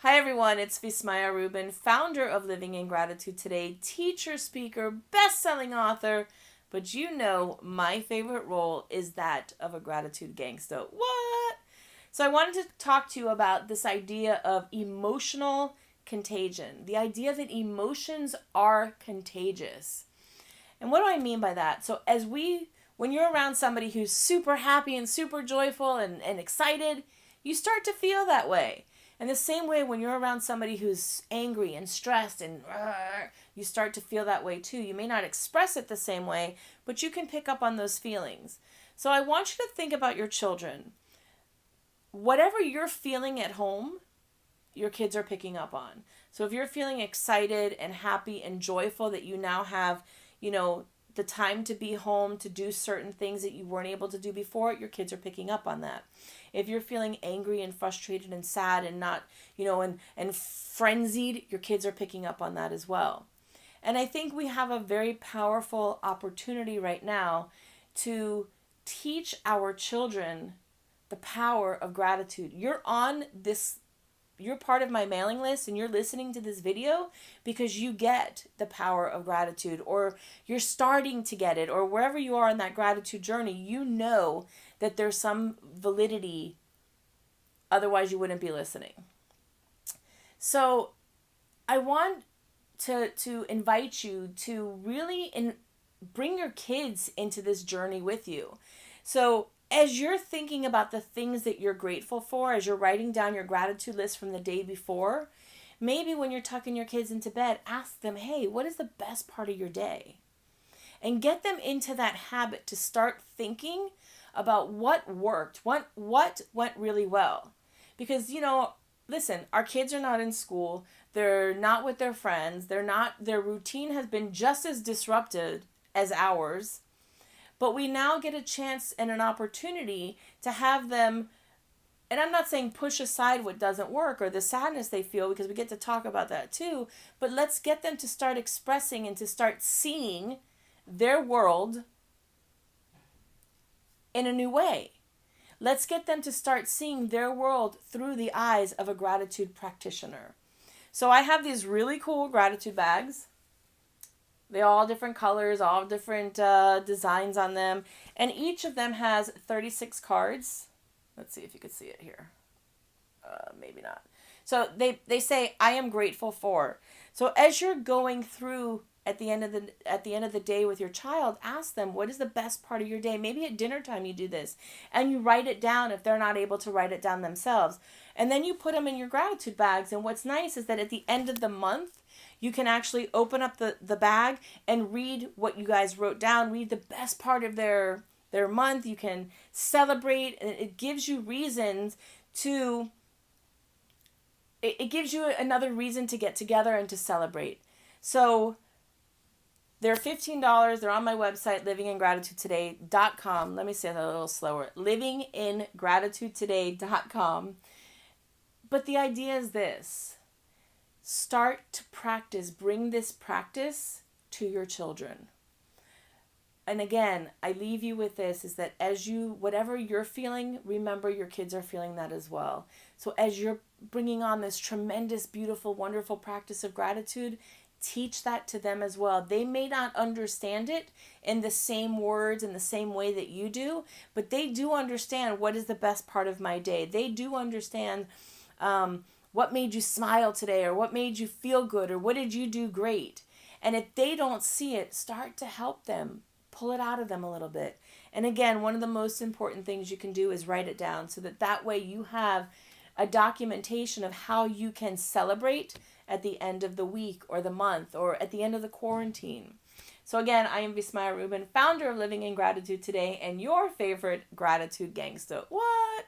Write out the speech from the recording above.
Hi everyone, it's Vismaya Rubin, founder of Living in Gratitude Today, teacher, speaker, best-selling author, but you know my favorite role is that of a gratitude gangster. What? So I wanted to talk to you about this idea of emotional contagion, the idea that emotions are contagious. And what do I mean by that? So when you're around somebody who's super happy and super joyful and excited, you start to feel that way. And the same way when you're around somebody who's angry and stressed and you start to feel that way too. You may not express it the same way, but you can pick up on those feelings. So I want you to think about your children. Whatever you're feeling at home, your kids are picking up on. So if you're feeling excited and happy and joyful that you now have, the time to be home to do certain things that you weren't able to do before, your kids are picking up on that. If you're feeling angry and frustrated and sad and not, and frenzied, your kids are picking up on that as well. And I think we have a very powerful opportunity right now to teach our children the power of gratitude. You're part of my mailing list and you're listening to this video because you get the power of gratitude, or you're starting to get it, or wherever you are in that gratitude journey, you know that there's some validity. Otherwise, you wouldn't be listening. So I want to invite you to really bring your kids into this journey with you. So as you're thinking about the things that you're grateful for, as you're writing down your gratitude list from the day before, maybe when you're tucking your kids into bed, ask them, hey, what is the best part of your day? And get them into that habit to start thinking about what worked, what went really well. Because, listen, our kids are not in school. They're not with their friends. Their routine has been just as disrupted as ours. But we now get a chance and an opportunity to have them, and I'm not saying push aside what doesn't work or the sadness they feel, because we get to talk about that too, but let's get them to start expressing and to start seeing their world in a new way. Let's get them to start seeing their world through the eyes of a gratitude practitioner. So I have these really cool gratitude bags. They're all different colors, all different designs on them. And each of them has 36 cards. Let's see if you can see it here. Maybe not. So they say, I am grateful for. So as you're going through at the end of the day with your child, ask them, what is the best part of your day? Maybe at dinner time you do this. And you write it down if they're not able to write it down themselves. And then you put them in your gratitude bags. And what's nice is that at the end of the month, you can actually open up the bag and read what you guys wrote down, read the best part of their month. You can celebrate, and it gives you reasons to, it gives you another reason to get together and to celebrate. So they're $15. They're on my website, livingingratitudetoday.com. Let me say that a little slower. livingingratitudetoday.com. But the idea is this. Start to practice. Bring this practice to your children. And again, I leave you with this, is that whatever you're feeling, remember your kids are feeling that as well. So as you're bringing on this tremendous, beautiful, wonderful practice of gratitude, teach that to them as well. They may not understand it in the same words, in the same way that you do, but they do understand what is the best part of my day. They do understand what made you smile today, or what made you feel good, or what did you do great. And if they don't see it, start to help them, pull it out of them a little bit. And again, one of the most important things you can do is write it down, so that way you have a documentation of how you can celebrate at the end of the week or the month or at the end of the quarantine. So again, I am Vismaya Rubin, founder of Living in Gratitude Today and your favorite gratitude gangster. What?